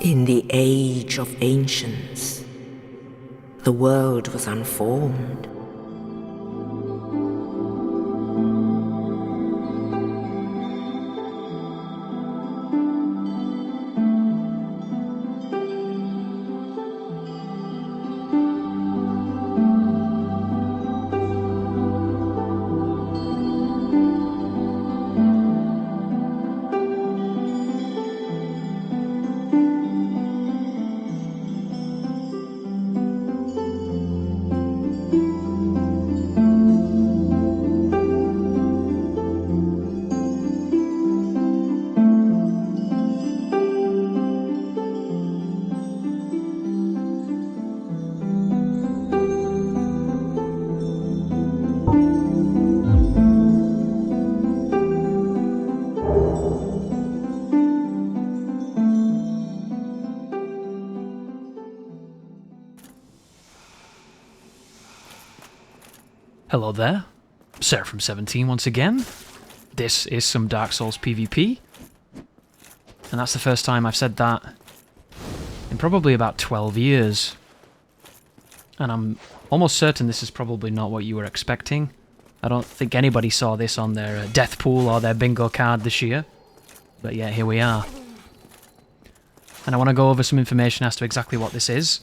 In the age of ancients, the world was unformed. Hello there, Seraphim17 once again. This is some Dark Souls PvP, and that's the first time I've said that in probably about 12 years. And I'm almost certain this is probably not what you were expecting. I don't think anybody saw this on their death pool or their bingo card this year, but yeah, here we are. And I want to go over some information as to exactly what this is.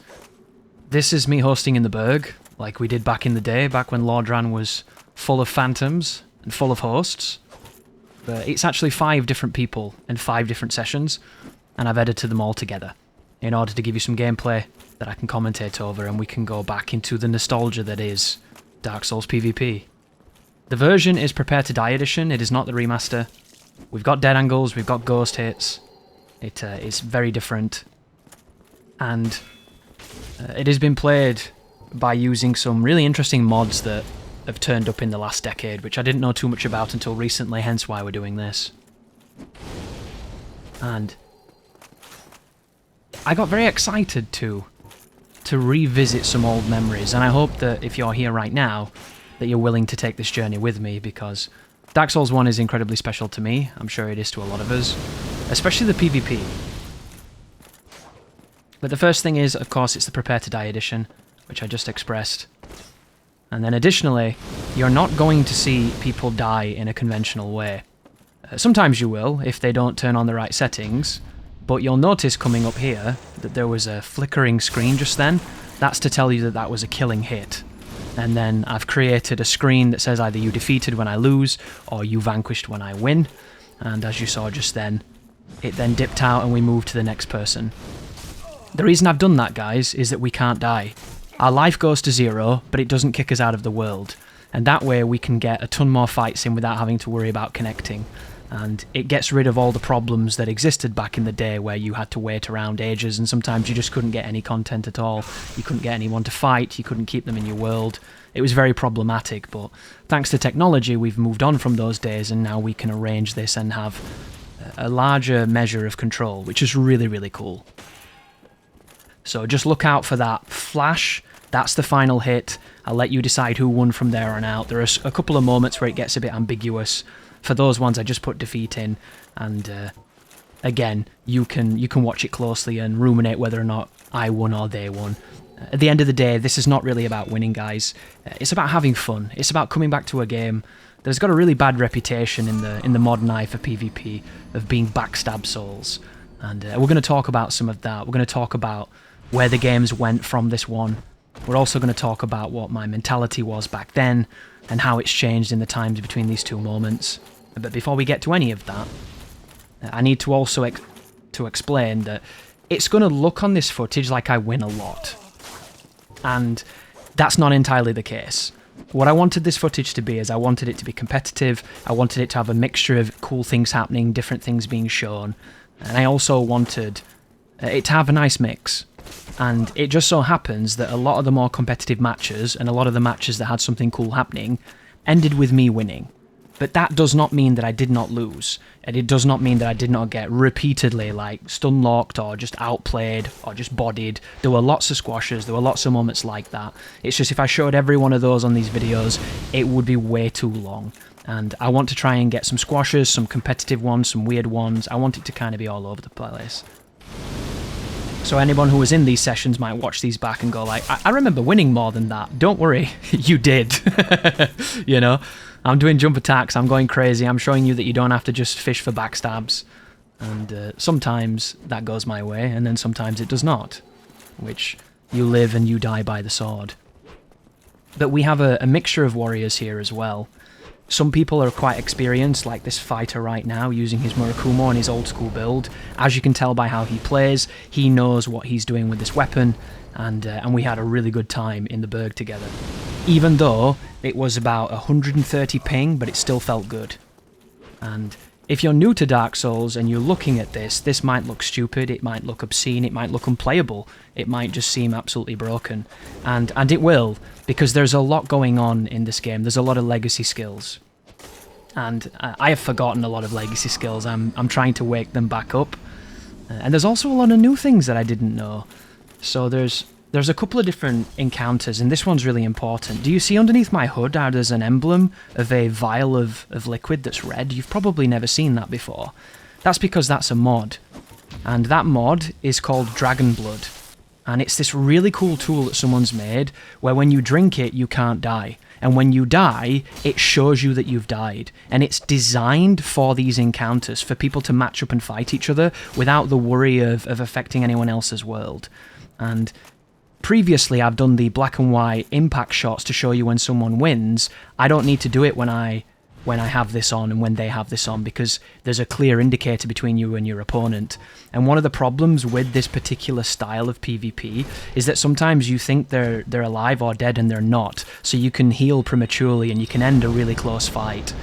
This is me hosting in the Burg, like we did back in the day, back when Lordran was full of phantoms and full of hosts. But it's actually 5 different people and 5 different sessions, and I've edited them all together in order to give you some gameplay that I can commentate over, and we can go back into the nostalgia that is Dark Souls PvP. The version is Prepare to Die edition, it is not the remaster. We've got dead angles, we've got ghost hits, it's very different, and it has been played by using some really interesting mods that have turned up in the last decade, which I didn't know too much about until recently, hence why we're doing this. And I got very excited to revisit some old memories, and I hope that if you're here right now, that you're willing to take this journey with me, because Dark Souls 1 is incredibly special to me. I'm sure it is to a lot of us, especially the PvP. But the first thing is, of course, it's the Prepare to Die edition, which I just expressed. And then additionally, you're not going to see people die in a conventional way. Sometimes you will, if they don't turn on the right settings, but you'll notice coming up here that there was a flickering screen just then. That's to tell you that that was a killing hit. And then I've created a screen that says either you defeated when I lose, or you vanquished when I win. And as you saw just then, it then dipped out and we moved to the next person. The reason I've done that, guys, is that we can't die. Our life goes to 0, but it doesn't kick us out of the world. And that way we can get a ton more fights in without having to worry about connecting. And it gets rid of all the problems that existed back in the day where you had to wait around ages and sometimes you just couldn't get any content at all. You couldn't get anyone to fight, you couldn't keep them in your world. It was very problematic, but thanks to technology we've moved on from those days, and now we can arrange this and have a larger measure of control, which is really, really cool. So just look out for that flash. That's the final hit. I'll let you decide who won from there on out. There are a couple of moments where it gets a bit ambiguous. For those ones, I just put defeat in, and again, you can watch it closely and ruminate whether or not I won or they won. At the end of the day, this is not really about winning, guys. It's about having fun. It's about coming back to a game that has got a really bad reputation in the modern eye for PvP of being backstab souls, and we're going to talk about some of that. We're going to talk about where the games went from this one. We're also going to talk about what my mentality was back then and how it's changed in the times between these two moments. But before we get to any of that, I need to also explain that it's going to look on this footage like I win a lot. And that's not entirely the case. What I wanted this footage to be is I wanted it to be competitive, I wanted it to have a mixture of cool things happening, different things being shown, and I also wanted it to have a nice mix. And it just so happens that a lot of the more competitive matches, and a lot of the matches that had something cool happening, ended with me winning. But that does not mean that I did not lose, and it does not mean that I did not get repeatedly like stun-locked or just outplayed or just bodied. There were lots of squashes, there were lots of moments like that. It's just if I showed every one of those on these videos, it would be way too long. And I want to try and get some squashes, some competitive ones, some weird ones. I want it to kind of be all over the place. So anyone who was in these sessions might watch these back and go like, I remember winning more than that. Don't worry, you did. You know, I'm doing jump attacks, I'm going crazy, I'm showing you that you don't have to just fish for backstabs. And sometimes that goes my way, and then sometimes it does not. Which, you live and you die by the sword. But we have a mixture of warriors here as well. Some people are quite experienced, like this fighter right now, using his Murakumo and his old school build. As you can tell by how he plays, he knows what he's doing with this weapon, and we had a really good time in the Burg together. Even though it was about 130 ping, but it still felt good. And if you're new to Dark Souls and you're looking at this might look stupid, it might look obscene, it might look unplayable, it might just seem absolutely broken. And it will, because there's a lot going on in this game. There's a lot of legacy skills. And I have forgotten a lot of legacy skills. I'm trying to wake them back up. And there's also a lot of new things that I didn't know. So there's a couple of different encounters, and this one's really important. Do you see underneath my hood how there's an emblem of a vial of liquid that's red? You've probably never seen that before. That's because that's a mod. And that mod is called Dragon Blood. And it's this really cool tool that someone's made, where when you drink it, you can't die. And when you die, it shows you that you've died. And it's designed for these encounters, for people to match up and fight each other without the worry of affecting anyone else's world. And previously, I've done the black and white impact shots to show you when someone wins. I don't need to do it when I have this on and when they have this on, because there's a clear indicator between you and your opponent. And one of the problems with this particular style of PvP is that sometimes you think they're alive or dead and they're not, so you can heal prematurely and you can end a really close fight.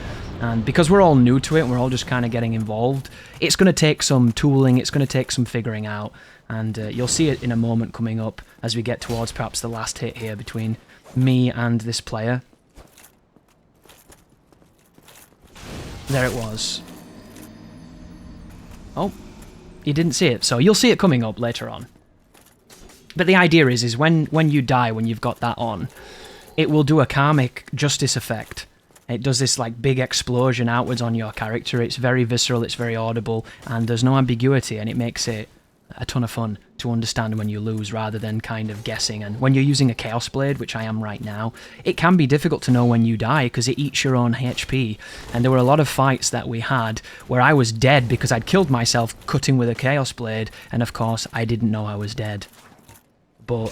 And because we're all new to it and we're all just kind of getting involved, it's going to take some tooling, it's going to take some figuring out, and you'll see it in a moment coming up as we get towards perhaps the last hit here between me and this player. There it was. Oh, you didn't see it, so you'll see it coming up later on. But the idea is when you die, when you've got that on, it will do a karmic justice effect. It does this like big explosion outwards on your character. It's very visceral, it's very audible, and there's no ambiguity, and it makes it a ton of fun to understand when you lose rather than kind of guessing. And when you're using a Chaos Blade, which I am right now, it can be difficult to know when you die because it eats your own HP. And there were a lot of fights that we had where I was dead because I'd killed myself cutting with a Chaos Blade, and of course I didn't know I was dead. But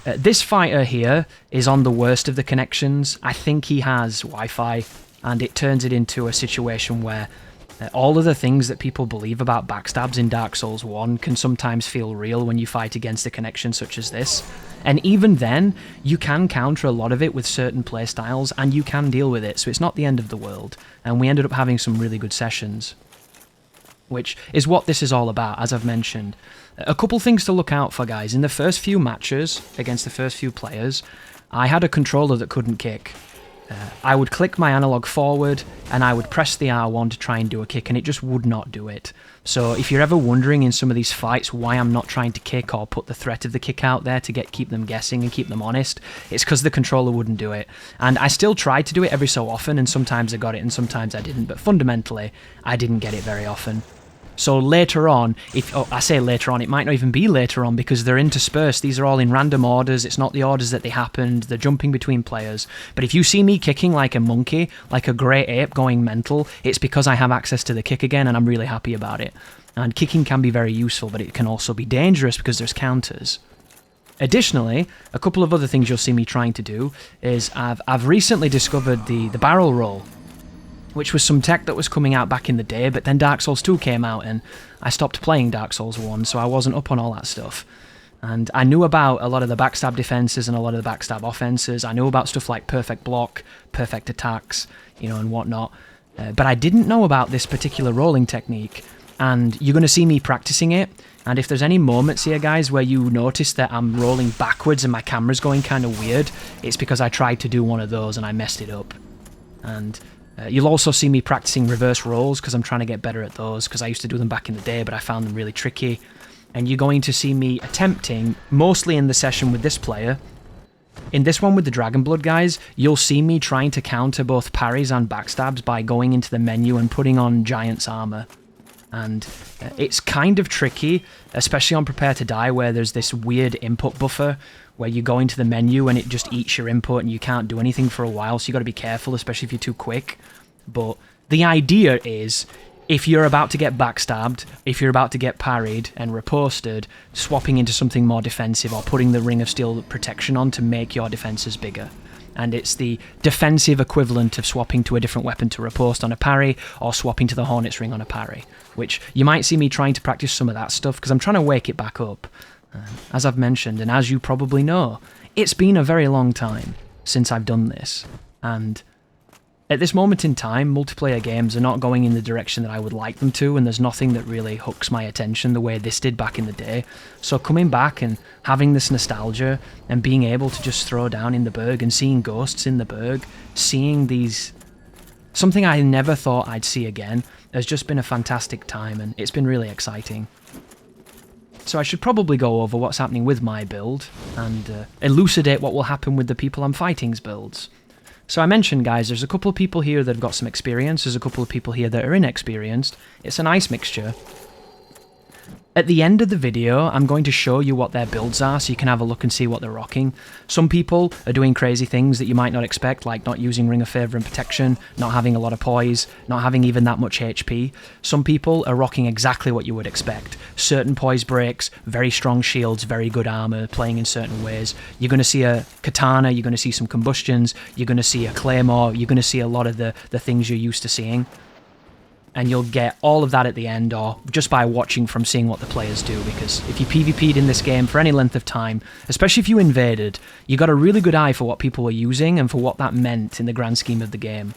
this fighter here is on the worst of the connections. I think he has Wi-Fi, and it turns it into a situation where all of the things that people believe about backstabs in Dark Souls 1 can sometimes feel real when you fight against a connection such as this. And even then, you can counter a lot of it with certain playstyles, and you can deal with it, so it's not the end of the world. And we ended up having some really good sessions, which is what this is all about, as I've mentioned. A couple things to look out for, guys. In the first few matches, against the first few players, I had a controller that couldn't kick. I would click my analog forward and I would press the R1 to try and do a kick, and it just would not do it. So if you're ever wondering in some of these fights why I'm not trying to kick or put the threat of the kick out there to keep them guessing and keep them honest, it's because the controller wouldn't do it. And I still tried to do it every so often, and sometimes I got it and sometimes I didn't, but fundamentally I didn't get it very often. So later on, I say later on, it might not even be later on because they're interspersed. These are all in random orders. It's not the orders that they happened. They're jumping between players. But if you see me kicking like a monkey, like a grey ape going mental, it's because I have access to the kick again, and I'm really happy about it. And kicking can be very useful, but it can also be dangerous because there's counters. Additionally, a couple of other things you'll see me trying to do is I've recently discovered the barrel roll, which was some tech that was coming out back in the day, but then Dark Souls 2 came out and I stopped playing Dark Souls 1, so I wasn't up on all that stuff. And I knew about a lot of the backstab defenses and a lot of the backstab offenses. I knew about stuff like perfect block, perfect attacks, and whatnot. But I didn't know about this particular rolling technique, and you're going to see me practicing it. And if there's any moments here, guys, where you notice that I'm rolling backwards and my camera's going kind of weird, it's because I tried to do one of those and I messed it up. And you'll also see me practicing reverse rolls because I'm trying to get better at those, because I used to do them back in the day, but I found them really tricky. And you're going to see me attempting, mostly in the session with this player. In this one with the Dragon Blood, guys, you'll see me trying to counter both parries and backstabs by going into the menu and putting on Giant's Armor. And it's kind of tricky, especially on Prepare to Die, where there's this weird input buffer where you go into the menu and it just eats your input and you can't do anything for a while, so you got to be careful, especially if you're too quick. But the idea is, if you're about to get backstabbed, if you're about to get parried and riposted, swapping into something more defensive or putting the Ring of Steel protection on to make your defenses bigger. And it's the defensive equivalent of swapping to a different weapon to riposte on a parry, or swapping to the Hornet's Ring on a parry, which you might see me trying to practice some of that stuff, because I'm trying to wake it back up. As I've mentioned, and as you probably know, it's been a very long time since I've done this, and at this moment in time, multiplayer games are not going in the direction that I would like them to, and there's nothing that really hooks my attention the way this did back in the day. So coming back and having this nostalgia and being able to just throw down in the Burg and seeing ghosts in the Burg, seeing these... something I never thought I'd see again, has just been a fantastic time, and it's been really exciting. So I should probably go over what's happening with my build, and elucidate what will happen with the people I'm fighting's builds. So I mentioned, guys, there's a couple of people here that have got some experience, there's a couple of people here that are inexperienced. It's a nice mixture. At the end of the video, I'm going to show you what their builds are, so you can have a look and see what they're rocking. Some people are doing crazy things that you might not expect, like not using Ring of Favour and Protection, not having a lot of poise, not having even that much HP. Some people are rocking exactly what you would expect. Certain poise breaks, very strong shields, very good armour, playing in certain ways. You're going to see a katana, you're going to see some combustions, you're going to see a claymore, you're going to see a lot of the things you're used to seeing. And you'll get all of that at the end, or just by watching from seeing what the players do, because if you PvP'd in this game for any length of time, especially if you invaded, you got a really good eye for what people were using and for what that meant in the grand scheme of the game.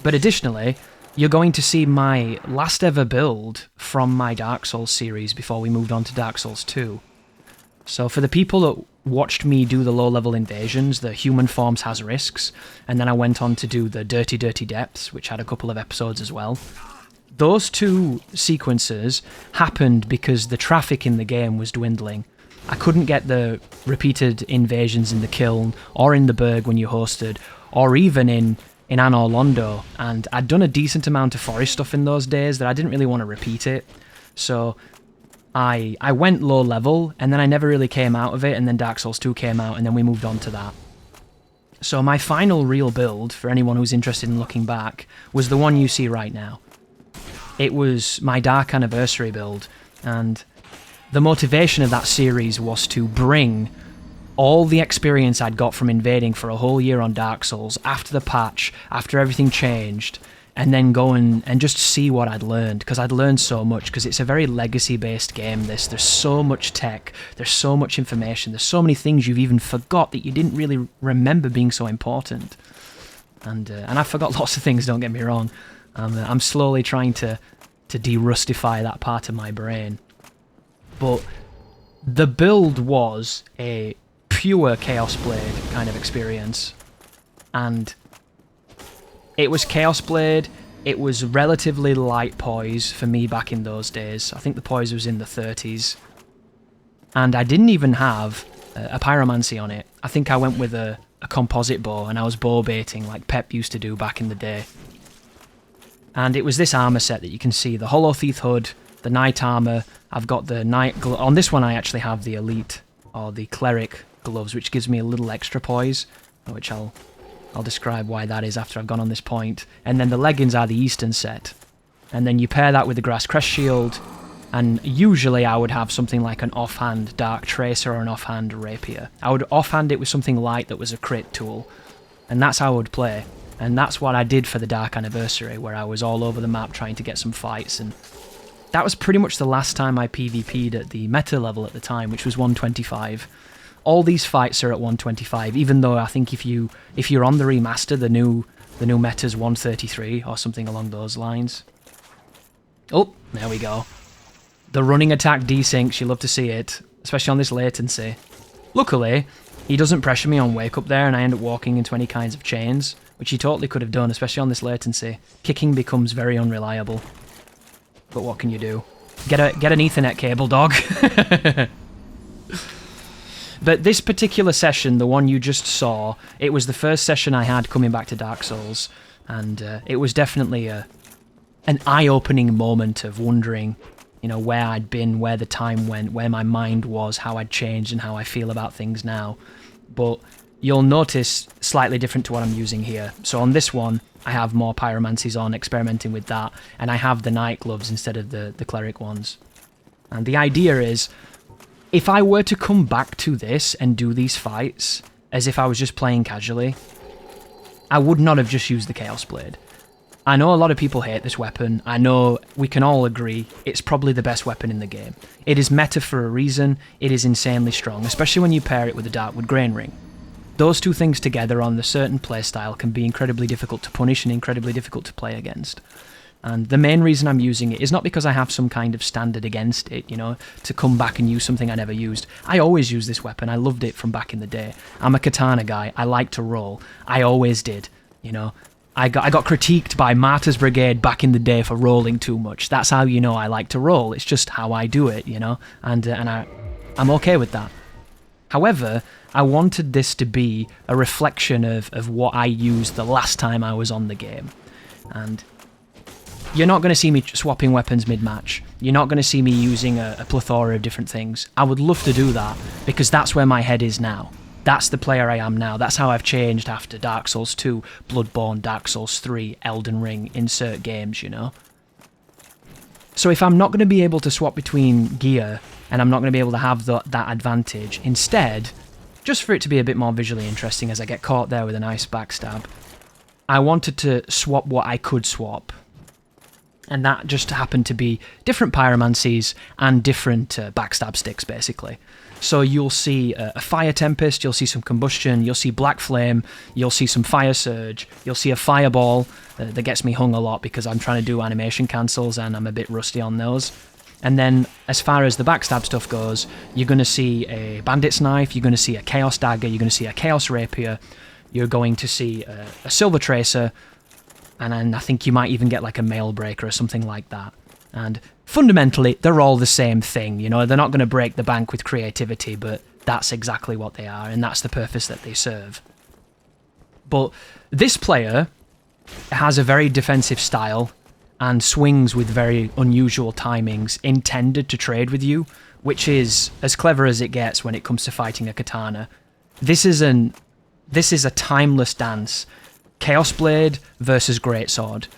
But additionally, you're going to see my last ever build from my Dark Souls series before we moved on to Dark Souls 2. So for the people that watched me do the low-level invasions, the Human Forms Has Risks, and then I went on to do the Dirty Dirty Depths, which had a couple of episodes as well. Those two sequences happened because the traffic in the game was dwindling. I couldn't get the repeated invasions in the Kiln, or in the Burg when you hosted, or even in Anor Londo, and I'd done a decent amount of forest stuff in those days that I didn't really want to repeat it. So I went low level, and then I never really came out of it, and then Dark Souls 2 came out, and then we moved on to that. So my final real build, for anyone who's interested in looking back, was the one you see right now. It was my Dark Anniversary build, and the motivation of that series was to bring all the experience I'd got from invading for a whole year on Dark Souls, after the patch, after everything changed, and then go and just see what I'd learned, because I'd learned so much, because it's a very legacy-based game, this. There's so much tech, there's so much information, there's so many things you've even forgot that you didn't really remember being so important. And I forgot lots of things, don't get me wrong. I'm slowly trying to de-rustify that part of my brain. But the build was a pure Chaos Blade kind of experience. And it was Chaos Blade, it was relatively light poise for me back in those days. I think the poise was in the 30s. And I didn't even have a pyromancy on it. I think I went with a composite bow, and I was bow baiting like Pep used to do back in the day. And it was this armour set that you can see, the Hollow Thief hood, the Knight armour. I've got the Knight... on this one I actually have the Elite, or the Cleric gloves, which gives me a little extra poise, which I'll describe why that is after I've gone on this point. And then the leggings are the Eastern set. And then you pair that with the Grass Crest Shield, and usually I would have something like an offhand Dark Tracer or an offhand Rapier. I would offhand it with something light that was a crit tool, and that's how I would play. And that's what I did for the Dark Anniversary, where I was all over the map trying to get some fights, and that was pretty much the last time I PvP'd at the meta level at the time, which was 125. All these fights are at 125, even though I think if you're on the remaster, the new meta's 133 or something along those lines. Oh, there we go. The running attack desyncs, you love to see it, especially on this latency. Luckily, he doesn't pressure me on wake up there, and I end up walking into any kinds of chains, which he totally could have done, especially on this latency. Kicking becomes very unreliable. But what can you do? Get an Ethernet cable, dog. But this particular session, the one you just saw, it was the first session I had coming back to Dark Souls, and it was definitely a an eye-opening moment of wondering, you know, where I'd been, where the time went, where my mind was, how I'd changed and how I feel about things now. But you'll notice slightly different to what I'm using here. So on this one, I have more pyromancies on, experimenting with that, and I have the night gloves instead of the cleric ones. And the idea is, if I were to come back to this and do these fights as if I was just playing casually, I would not have just used the Chaos Blade. I know a lot of people hate this weapon. I know we can all agree it's probably the best weapon in the game. It is meta for a reason. It is insanely strong, especially when you pair it with the Darkwood Grain Ring. Those two things together on the certain playstyle can be incredibly difficult to punish and incredibly difficult to play against. And the main reason I'm using it is not because I have some kind of standard against it, you know, to come back and use something I never used. I always use this weapon. I loved it from back in the day. I'm a katana guy. I like to roll. I always did, you know. I got critiqued by Martyr's Brigade back in the day for rolling too much. That's how you know I like to roll. It's just how I do it, you know, and I'm okay with that. However, I wanted this to be a reflection of what I used the last time I was on the game. And you're not going to see me swapping weapons mid-match. You're not going to see me using a plethora of different things. I would love to do that, because that's where my head is now. That's the player I am now. That's how I've changed after Dark Souls 2, Bloodborne, Dark Souls 3, Elden Ring, insert games, you know? So if I'm not going to be able to swap between gear, and I'm not going to be able to have that advantage, instead, just for it to be a bit more visually interesting as I get caught there with a nice backstab, I wanted to swap what I could swap. And that just happened to be different pyromancies and different backstab sticks, basically. So you'll see a fire tempest, you'll see some combustion, you'll see black flame, you'll see some fire surge, you'll see a fireball that gets me hung a lot because I'm trying to do animation cancels and I'm a bit rusty on those. And then as far as the backstab stuff goes, you're going to see a bandit's knife, you're going to see a chaos dagger, you're going to see a chaos rapier, you're going to see a silver tracer, and then I think you might even get like a mail breaker or something like that. And fundamentally, they're all the same thing, you know, they're not going to break the bank with creativity, but that's exactly what they are, and that's the purpose that they serve. But this player has a very defensive style and swings with very unusual timings intended to trade with you, which is as clever as it gets when it comes to fighting a katana. This is a timeless dance. Chaos Blade versus Greatsword.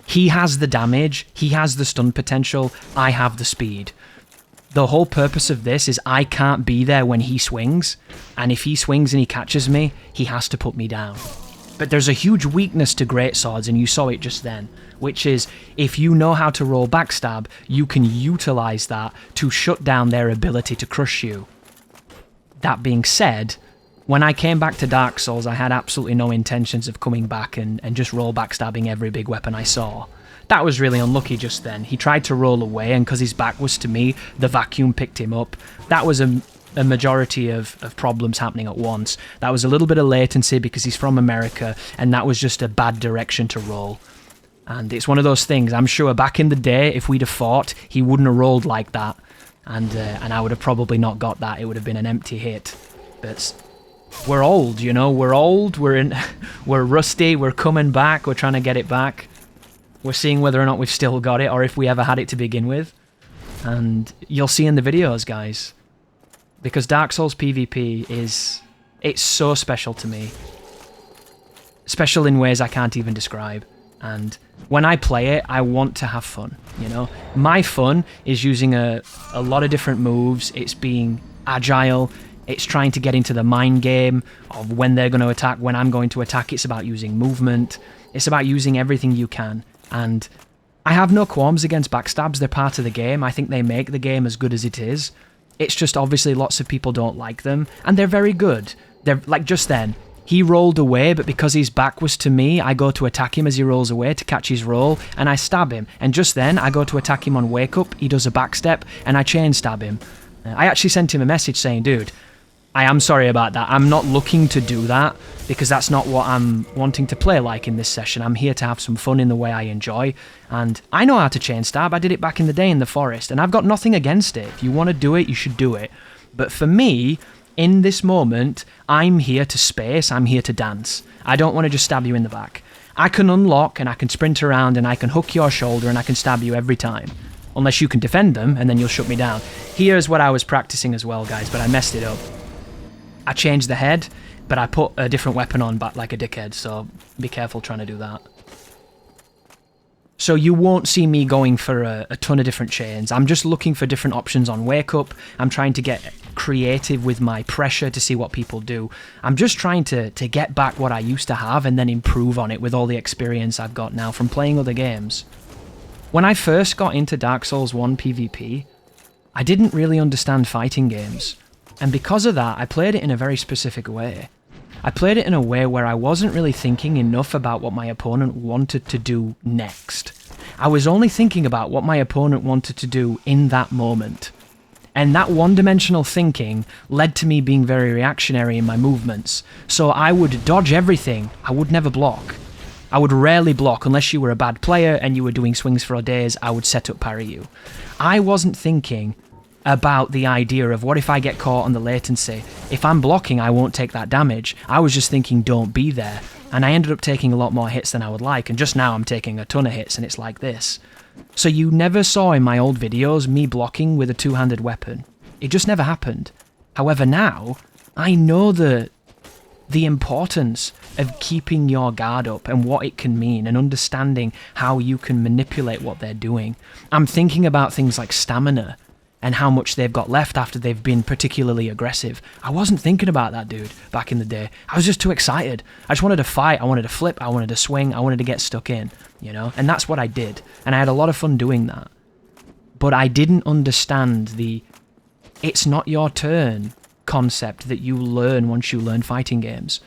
He has the damage, he has the stun potential, I have the speed. The whole purpose of this is I can't be there when he swings, and if he swings and he catches me, he has to put me down. But there's a huge weakness to Greatswords, and you saw it just then, which is if you know how to roll backstab, you can utilize that to shut down their ability to crush you. That being said, when I came back to Dark Souls, I had absolutely no intentions of coming back and just roll backstabbing every big weapon I saw. That was really unlucky just then. He tried to roll away, and because his back was to me, the vacuum picked him up. That was a majority of problems happening at once. That was a little bit of latency because he's from America, and that was just a bad direction to roll. And it's one of those things, I'm sure back in the day, if we'd have fought, he wouldn't have rolled like that, and I would have probably not got that. It would have been an empty hit. But we're old, you know, we're old, we're rusty, we're coming back, we're trying to get it back. We're seeing whether or not we've still got it, or if we ever had it to begin with. And you'll see in the videos, guys. Because Dark Souls PvP it's so special to me. Special in ways I can't even describe. And when I play it, I want to have fun, you know. My fun is using a lot of different moves, it's being agile, it's trying to get into the mind game of when they're going to attack, when I'm going to attack. It's about using movement. It's about using everything you can. And I have no qualms against backstabs. They're part of the game. I think they make the game as good as it is. It's just obviously lots of people don't like them. And they're very good. They're like just then. He rolled away, but because his back was to me, I go to attack him as he rolls away to catch his roll, and I stab him. And just then, I go to attack him on wake up. He does a backstep, and I chain stab him. I actually sent him a message saying, dude, I am sorry about that. I'm not looking to do that because that's not what I'm wanting to play like in this session. I'm here to have some fun in the way I enjoy. And I know how to chain stab. I did it back in the day in the forest, and I've got nothing against it. If you want to do it, you should do it. But for me, in this moment, I'm here to space. I'm here to dance. I don't want to just stab you in the back. I can unlock and I can sprint around and I can hook your shoulder and I can stab you every time. Unless you can defend them and then you'll shut me down. Here's what I was practicing as well, guys, but I messed it up. I changed the head, but I put a different weapon on back like a dickhead, so be careful trying to do that. So you won't see me going for a ton of different chains. I'm just looking for different options on Wake Up. I'm trying to get creative with my pressure to see what people do. I'm just trying to get back what I used to have and then improve on it with all the experience I've got now from playing other games. When I first got into Dark Souls 1 PvP, I didn't really understand fighting games. And because of that, I played it in a very specific way. I played it in a way where I wasn't really thinking enough about what my opponent wanted to do next. I was only thinking about what my opponent wanted to do in that moment. And that one-dimensional thinking led to me being very reactionary in my movements. So I would dodge everything, I would never block. I would rarely block unless you were a bad player and you were doing swings for days, I would set up parry you. I wasn't thinking about the idea of what if I get caught on the latency. If I'm blocking, I won't take that damage. I was just thinking don't be there. And I ended up taking a lot more hits than I would like, and just now I'm taking a ton of hits and it's like this. So you never saw in my old videos me blocking with a two-handed weapon. It just never happened. However now, I know the importance of keeping your guard up and what it can mean and understanding how you can manipulate what they're doing. I'm thinking about things like stamina and how much they've got left after they've been particularly aggressive. I wasn't thinking about that, dude, back in the day. I was just too excited. I just wanted to fight, I wanted to flip, I wanted to swing, I wanted to get stuck in, you know? And that's what I did. And I had a lot of fun doing that. But I didn't understand the it's not your turn concept that you learn once you learn fighting games.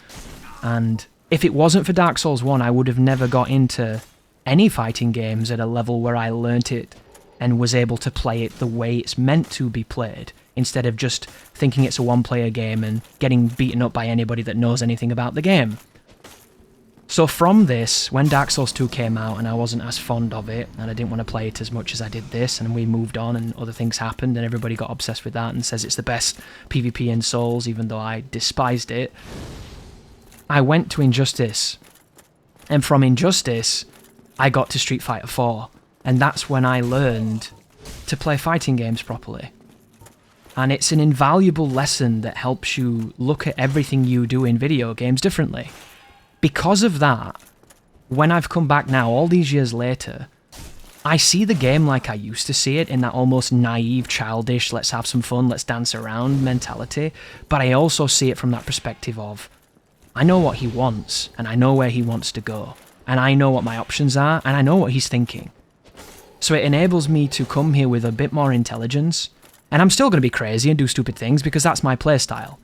And if it wasn't for Dark Souls 1, I would have never got into any fighting games at a level where I learnt it and was able to play it the way it's meant to be played, instead of just thinking it's a one-player game and getting beaten up by anybody that knows anything about the game. So from this, when Dark Souls 2 came out and I wasn't as fond of it, and I didn't want to play it as much as I did this, and we moved on and other things happened and everybody got obsessed with that and says it's the best PvP in Souls, even though I despised it, I went to Injustice. And from Injustice, I got to Street Fighter 4. And that's when I learned to play fighting games properly. And it's an invaluable lesson that helps you look at everything you do in video games differently. Because of that, when I've come back now, all these years later, I see the game like I used to see it, in that almost naive, childish, let's have some fun, let's dance around mentality. But I also see it from that perspective of, I know what he wants, and I know where he wants to go. And I know what my options are, and I know what he's thinking. So it enables me to come here with a bit more intelligence, and I'm still going to be crazy and do stupid things because that's my playstyle.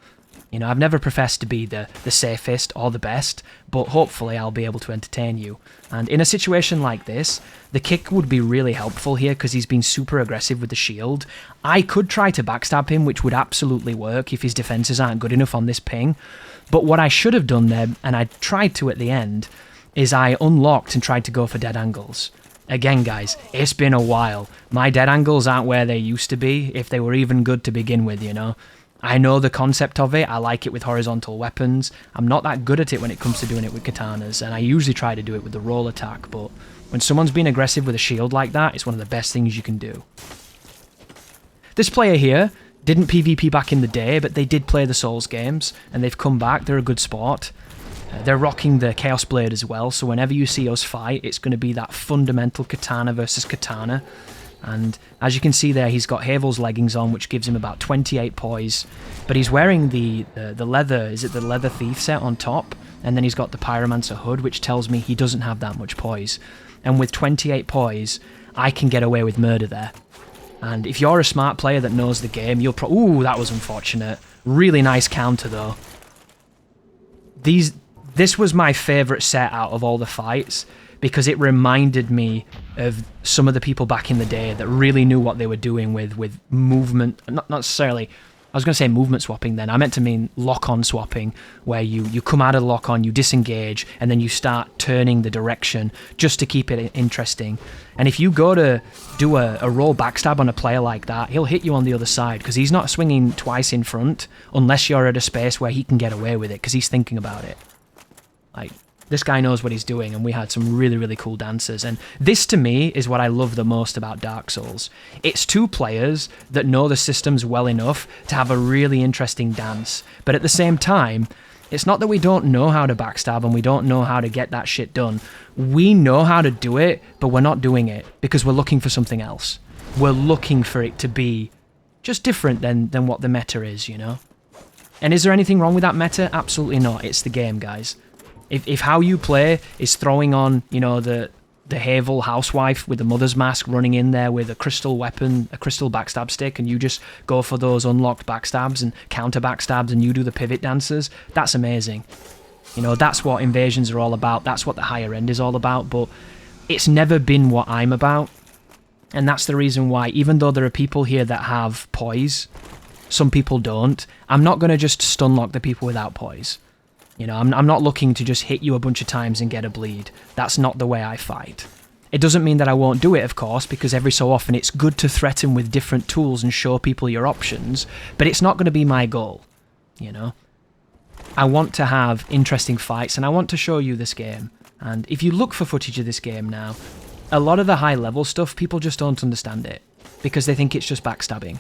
You know, I've never professed to be the safest or the best, but hopefully I'll be able to entertain you. And in a situation like this, the kick would be really helpful here because he's been super aggressive with the shield. I could try to backstab him, which would absolutely work if his defenses aren't good enough on this ping. But what I should have done there, and I tried to at the end, is I unlocked and tried to go for dead angles. Again, guys, it's been a while. My dead angles aren't where they used to be, if they were even good to begin with, you know? I know the concept of it, I like it with horizontal weapons. I'm not that good at it when it comes to doing it with katanas, and I usually try to do it with the roll attack, but when someone's been aggressive with a shield like that, it's one of the best things you can do. This player here didn't PvP back in the day, but they did play the Souls games, and they've come back, they're a good sport. They're rocking the Chaos Blade as well, so whenever you see us fight, it's going to be that fundamental katana versus katana. And as you can see there, he's got Havel's leggings on, which gives him about 28 poise. But he's wearing the leather, is it the leather thief set on top? And then he's got the Pyromancer hood, which tells me he doesn't have that much poise. And with 28 poise, I can get away with murder there. And if you're a smart player that knows the game, you'll ooh, that was unfortunate. Really nice counter, though. This was my favourite set out of all the fights, because it reminded me of some of the people back in the day that really knew what they were doing with movement, not necessarily, I was going to say movement swapping then, I meant to mean lock-on swapping, where you come out of the lock-on, you disengage, and then you start turning the direction just to keep it interesting. And if you go to do a roll backstab on a player like that, he'll hit you on the other side, because he's not swinging twice in front, unless you're at a space where he can get away with it, because he's thinking about it. Like, This guy knows what he's doing, and we had some really, really cool dancers. And this, to me, is what I love the most about Dark Souls. It's two players that know the systems well enough to have a really interesting dance. But at the same time, it's not that we don't know how to backstab and we don't know how to get that shit done. We know how to do it, but we're not doing it because we're looking for something else. We're looking for it to be just different than what the meta is, you know? And is there anything wrong with that meta? Absolutely not. It's the game, guys. If how you play is throwing on, you know, the Havel housewife with the mother's mask running in there with a crystal weapon, a crystal backstab stick, and you just go for those unlocked backstabs and counter backstabs and you do the pivot dances, that's amazing. You know, that's what invasions are all about. That's what the higher end is all about, but it's never been what I'm about. And that's the reason why, even though there are people here that have poise, some people don't, I'm not going to just stun lock the people without poise. You know, I'm not looking to just hit you a bunch of times and get a bleed. That's not the way I fight. It doesn't mean that I won't do it, of course, because every so often it's good to threaten with different tools and show people your options, but it's not going to be my goal, you know? I want to have interesting fights, and I want to show you this game. And if you look for footage of this game now, a lot of the high-level stuff, people just don't understand it, because they think it's just backstabbing.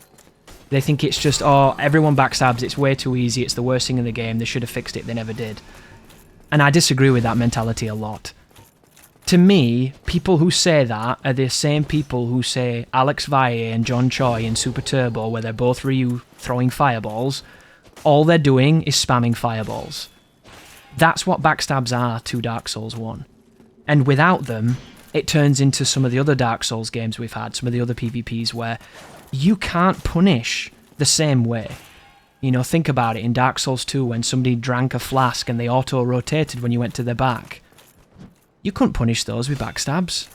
They think it's just, oh, everyone backstabs, it's way too easy, it's the worst thing in the game, they should have fixed it, they never did. And I disagree with that mentality a lot. To me, people who say that are the same people who say Alex Valle and John Choi in Super Turbo, where they're both Ryu throwing fireballs, all they're doing is spamming fireballs. That's what backstabs are to Dark Souls 1. And without them, it turns into some of the other Dark Souls games we've had, some of the other PvPs where you can't punish the same way. You know, think about it in Dark Souls 2 when somebody drank a flask and they auto-rotated when you went to their back. You couldn't punish those with backstabs.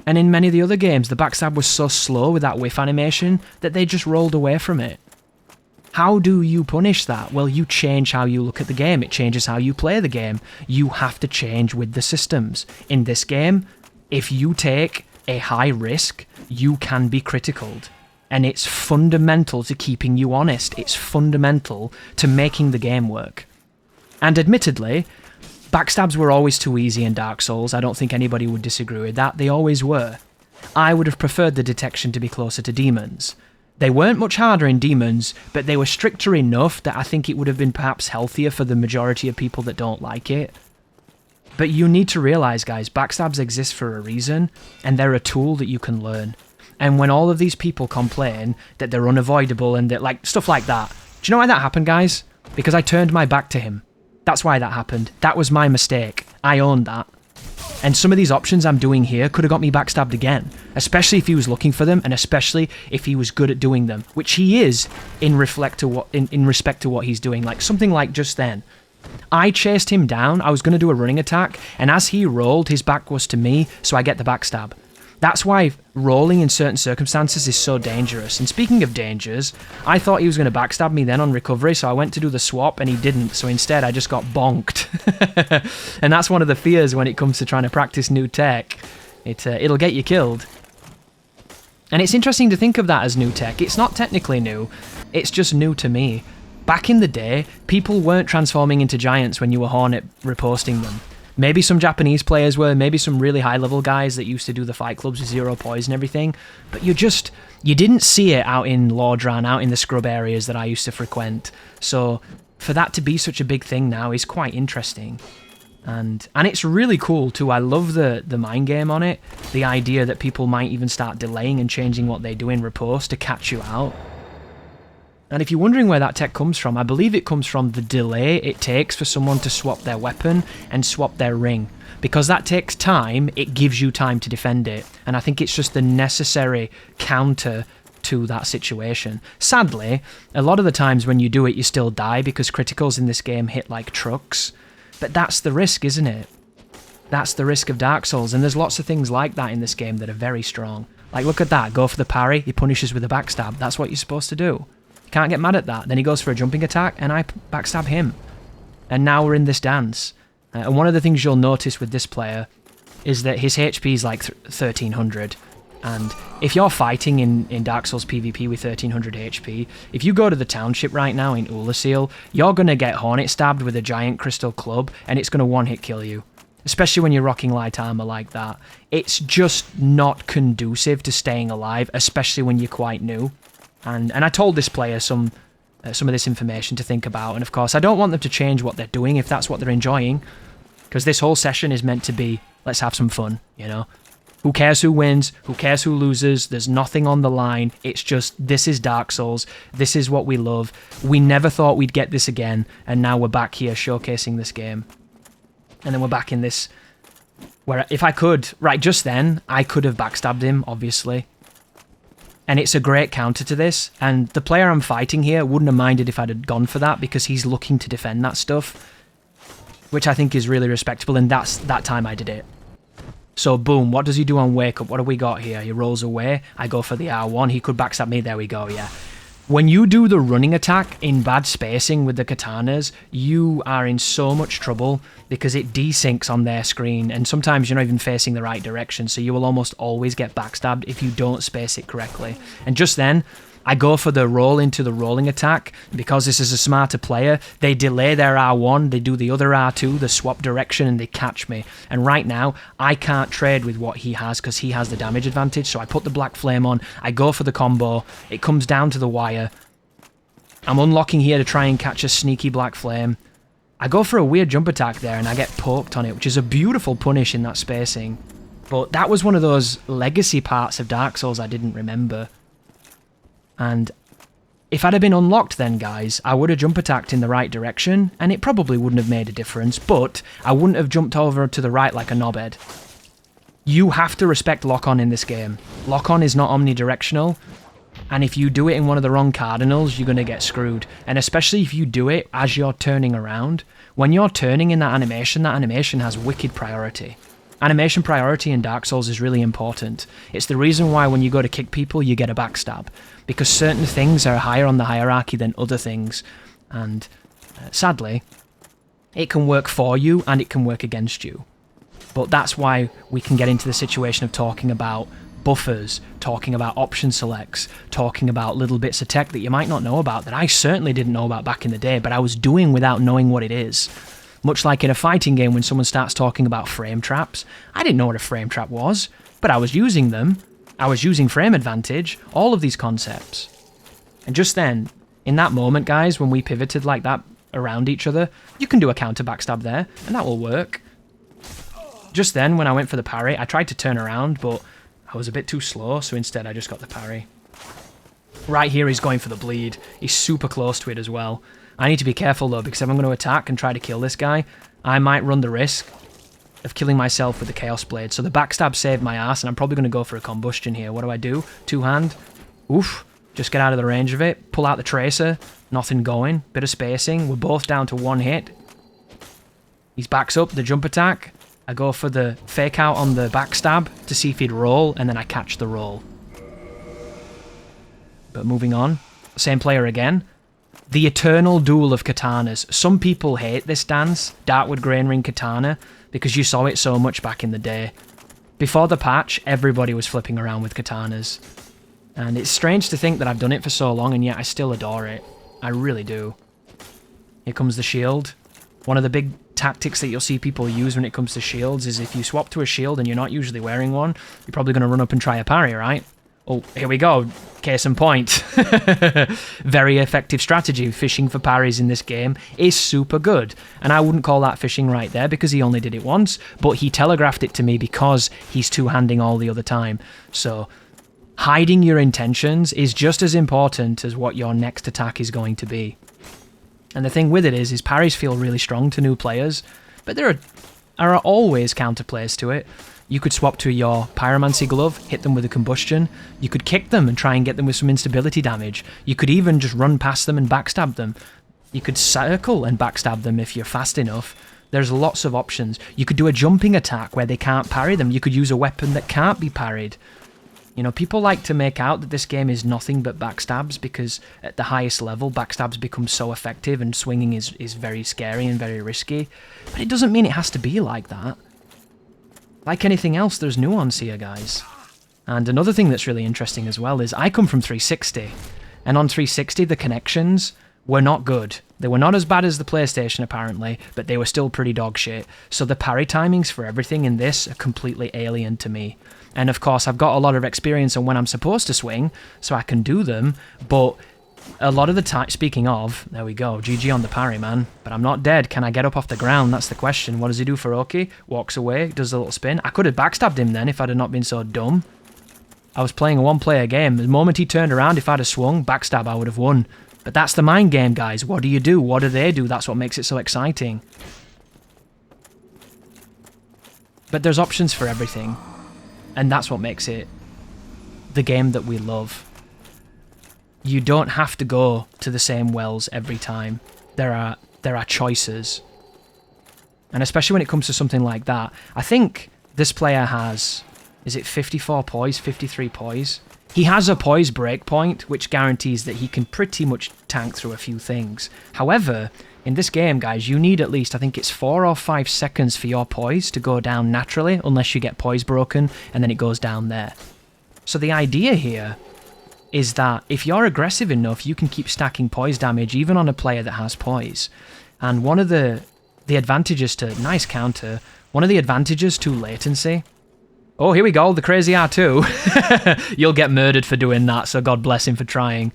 And in many of the other games, the backstab was so slow with that whiff animation that they just rolled away from it. How do you punish that? Well, you change how you look at the game. It changes how you play the game. You have to change with the systems. In this game, if you take a high risk, you can be criticaled. And it's fundamental to keeping you honest. It's fundamental to making the game work. And admittedly, backstabs were always too easy in Dark Souls. I don't think anybody would disagree with that. They always were. I would have preferred the detection to be closer to Demons. They weren't much harder in Demons, but they were stricter enough that I think it would have been perhaps healthier for the majority of people that don't like it. But you need to realise, guys, backstabs exist for a reason, and they're a tool that you can learn. And when all of these people complain that they're unavoidable and that, like, stuff like that, do you know why that happened, guys? Because I turned my back to him. That's why that happened. That was my mistake. I owned that. And some of these options I'm doing here could have got me backstabbed again, especially if he was looking for them, and especially if he was good at doing them, which he is in respect to what he's doing. Like something like just then. I chased him down, I was going to do a running attack, and as he rolled, his back was to me, so I get the backstab. That's why rolling in certain circumstances is so dangerous. And speaking of dangers, I thought he was going to backstab me then on recovery, so I went to do the swap and he didn't, so instead I just got bonked. And that's one of the fears when it comes to trying to practice new tech. It'll get you killed. And it's interesting to think of that as new tech. It's not technically new, it's just new to me. Back in the day, people weren't transforming into giants when you were Hornet reposting them. Maybe some Japanese players were, maybe some really high-level guys that used to do the fight clubs with zero poise and everything, but you didn't see it out in Lordran, out in the scrub areas that I used to frequent. So for that to be such a big thing now is quite interesting. And it's really cool too. I love the mind game on it, the idea that people might even start delaying and changing what they do in riposte to catch you out. And if you're wondering where that tech comes from, I believe it comes from the delay it takes for someone to swap their weapon and swap their ring. Because that takes time, it gives you time to defend it. And I think it's just the necessary counter to that situation. Sadly, a lot of the times when you do it, you still die because criticals in this game hit like trucks. But that's the risk, isn't it? That's the risk of Dark Souls. And there's lots of things like that in this game that are very strong. Like, look at that. Go for the parry, he punishes with a backstab. That's what you're supposed to do. Can't get mad at that. Then he goes for a jumping attack and I backstab him. And now we're in this dance. And one of the things you'll notice with this player is that his HP is like 1300. And if you're fighting in Dark Souls PvP with 1300 HP, if you go to the township right now in Utilising, you're going to get hornet stabbed with a giant crystal club, and it's going to one-hit kill you. Especially when you're rocking light armor like that. It's just not conducive to staying alive, especially when you're quite new. And I told this player some of this information to think about, and of course I don't want them to change what they're doing if that's what they're enjoying, because this whole session is meant to be, let's have some fun, you know? Who cares who wins? Who cares who loses? There's nothing on the line. It's just, this is Dark Souls. This is what we love. We never thought we'd get this again, and now we're back here showcasing this game. And then we're back in this, where if I could, right just then, I could have backstabbed him, obviously. And it's a great counter to this, and the player I'm fighting here wouldn't have minded if I'd have gone for that, because he's looking to defend that stuff, which I think is really respectable, and that time I did it. So boom, what does he do on wake up? What do we got here? He rolls away, I go for the R1, he could backstab me, there we go, yeah. When you do the running attack in bad spacing with the katanas, you are in so much trouble because it desyncs on their screen, and sometimes you're not even facing the right direction, so you will almost always get backstabbed if you don't space it correctly. And just then, I go for the roll into the rolling attack. Because this is a smarter player, they delay their R1, they do the other R2, the swap direction, and they catch me. And right now, I can't trade with what he has because he has the damage advantage, so I put the black flame on, I go for the combo, it comes down to the wire. I'm unlocking here to try and catch a sneaky black flame. I go for a weird jump attack there and I get poked on it, which is a beautiful punish in that spacing. But that was one of those legacy parts of Dark Souls I didn't remember. And if I'd have been unlocked then, guys, I would have jump attacked in the right direction, and it probably wouldn't have made a difference, but I wouldn't have jumped over to the right like a knobhead. You have to respect lock-on in this game. Lock-on is not omnidirectional, and if you do it in one of the wrong cardinals, you're going to get screwed. And especially if you do it as you're turning around. When you're turning in that animation has wicked priority. Animation priority in Dark Souls is really important. It's the reason why when you go to kick people, you get a backstab. Because certain things are higher on the hierarchy than other things. And sadly, it can work for you and it can work against you. But that's why we can get into the situation of talking about buffers, talking about option selects, talking about little bits of tech that you might not know about, that I certainly didn't know about back in the day, but I was doing without knowing what it is. Much like in a fighting game when someone starts talking about frame traps, I didn't know what a frame trap was, but I was using them. I was using frame advantage, all of these concepts. And just then, in that moment, guys, when we pivoted like that around each other, you can do a counter backstab there, and that will work. Just then, when I went for the parry, I tried to turn around, but I was a bit too slow, so instead I just got the parry. Right here, he's going for the bleed. He's super close to it as well. I need to be careful though, because if I'm going to attack and try to kill this guy, I might run the risk of killing myself with the Chaos Blade. So the backstab saved my ass, and I'm probably going to go for a combustion here. What do? Two-hand. Oof. Just get out of the range of it. Pull out the Tracer. Nothing going. Bit of spacing. We're both down to one hit. He backs up the jump attack. I go for the fake out on the backstab to see if he'd roll, and then I catch the roll. But moving on. Same player again. The eternal duel of katanas. Some people hate this dance, Darkwood Grain Ring Katana, because you saw it so much back in the day. Before the patch, everybody was flipping around with katanas. And it's strange to think that I've done it for so long and yet I still adore it. I really do. Here comes the shield. One of the big tactics that you'll see people use when it comes to shields is if you swap to a shield and you're not usually wearing one, you're probably going to run up and try a parry, right? Oh, here we go. Case in point. Very effective strategy. Fishing for parries in this game is super good. And I wouldn't call that fishing right there because he only did it once, but he telegraphed it to me because he's two-handing all the other time. So hiding your intentions is just as important as what your next attack is going to be. And the thing with it is parries feel really strong to new players, but there are always counterplays to it. You could swap to your Pyromancy Glove, hit them with a Combustion. You could kick them and try and get them with some instability damage. You could even just run past them and backstab them. You could circle and backstab them if you're fast enough. There's lots of options. You could do a jumping attack where they can't parry them. You could use a weapon that can't be parried. You know, people like to make out that this game is nothing but backstabs because at the highest level, backstabs become so effective and swinging is very scary and very risky. But it doesn't mean it has to be like that. Like anything else, there's nuance here, guys. And another thing that's really interesting as well is I come from 360, and on 360 the connections were not good. They were not as bad as the PlayStation apparently, but they were still pretty dog shit. So the parry timings for everything in this are completely alien to me. And of course I've got a lot of experience on when I'm supposed to swing, so I can do them, but a lot of the time, speaking of, there we go, GG on the parry, man. But I'm not dead. Can I get up off the ground? That's the question. What does he do for Oki? Walks away, does a little spin. I could have backstabbed him then if I'd have not been so dumb. I was playing a one-player game. The moment he turned around, if I'd have swung, backstab, I would have won. But that's the mind game, guys. What do you do? What do they do? That's what makes it so exciting. But there's options for everything. And that's what makes it the game that we love. You don't have to go to the same wells every time. There are choices. And especially when it comes to something like that, I think this player has, is it 54 poise, 53 poise? He has a poise breakpoint, which guarantees that he can pretty much tank through a few things. However, in this game, guys, you need at least, I think it's 4 or 5 seconds for your poise to go down naturally, unless you get poise broken, and then it goes down there. So the idea here is that if you're aggressive enough, you can keep stacking poise damage even on a player that has poise. And one of the advantages to... Nice counter. One of the advantages to latency... Oh, here we go, the crazy R2. You'll get murdered for doing that, so God bless him for trying.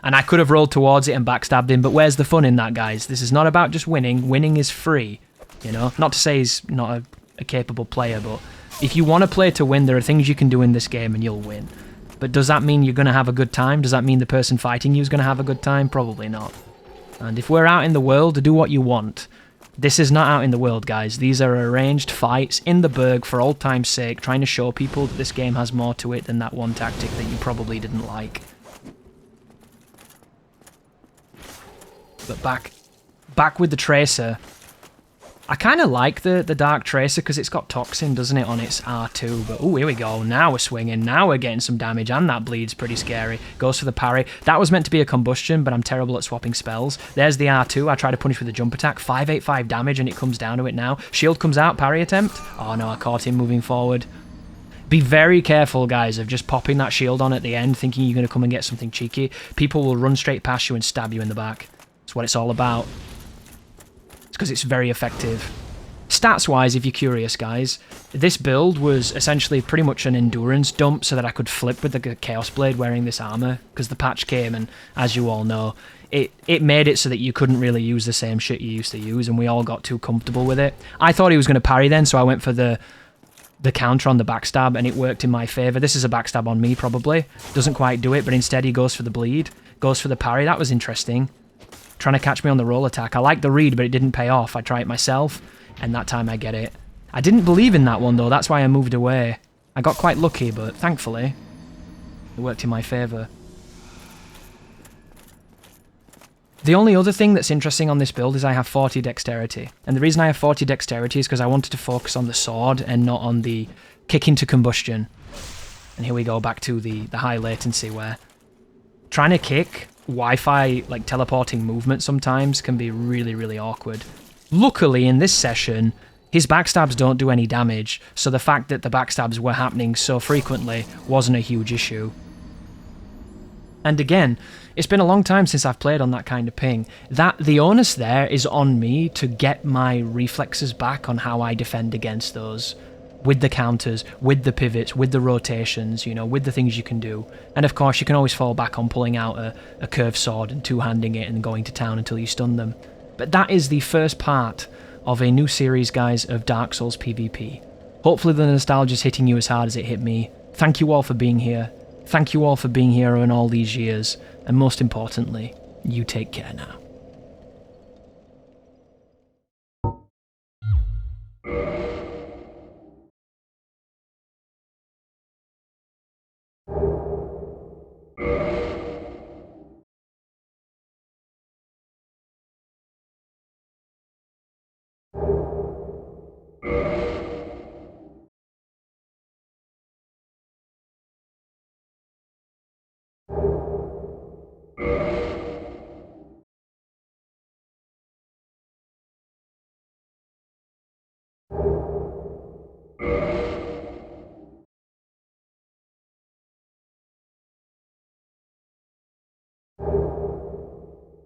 And I could have rolled towards it and backstabbed him, but where's the fun in that, guys? This is not about just winning. Winning is free, you know? Not to say he's not a capable player, but if you want to play to win, there are things you can do in this game and you'll win. But does that mean you're going to have a good time? Does that mean the person fighting you is going to have a good time? Probably not. And if we're out in the world, do what you want. This is not out in the world, guys. These are arranged fights in the Burg for old time's sake, trying to show people that this game has more to it than that one tactic that you probably didn't like. But back with the Tracer. I kind of like the Dark Tracer because it's got Toxin, doesn't it, on its R2. But, oh, here we go. Now we're swinging. Now we're getting some damage, and that bleed's pretty scary. Goes for the parry. That was meant to be a combustion, but I'm terrible at swapping spells. There's the R2. I try to punish with a jump attack. 585 damage, and it comes down to it now. Shield comes out. Parry attempt. Oh, no, I caught him moving forward. Be very careful, guys, of just popping that shield on at the end, thinking you're going to come and get something cheeky. People will run straight past you and stab you in the back. That's what it's all about. Because it's very effective. Stats-wise, if you're curious, guys, this build was essentially pretty much an endurance dump so that I could flip with the Chaos Blade wearing this armor, because the patch came, and as you all know, it made it so that you couldn't really use the same shit you used to use, and we all got too comfortable with it. I thought he was going to parry then, so I went for the counter on the backstab, and it worked in my favour. This is a backstab on me, probably. Doesn't quite do it, but instead he goes for the bleed, goes for the parry. That was interesting. Trying to catch me on the roll attack. I like the read, but it didn't pay off. I try it myself, and that time I get it. I didn't believe in that one, though. That's why I moved away. I got quite lucky, but thankfully, it worked in my favour. The only other thing that's interesting on this build is I have 40 dexterity. And the reason I have 40 dexterity is because I wanted to focus on the sword and not on the kick into combustion. And here we go back to the high latency where trying to kick Wi-Fi, like teleporting movement sometimes can be really, really awkward. Luckily, in this session, his backstabs don't do any damage, so the fact that the backstabs were happening so frequently wasn't a huge issue. And again, it's been a long time since I've played on that kind of ping. The onus there is on me to get my reflexes back on how I defend against those. With the counters, with the pivots, with the rotations, you know, with the things you can do. And of course, you can always fall back on pulling out a curved sword and two-handing it and going to town until you stun them. But that is the first part of a new series, guys, of Dark Souls PvP. Hopefully the nostalgia's hitting you as hard as it hit me. Thank you all for being here. Thank you all for being here in all these years. And most importantly, you take care now.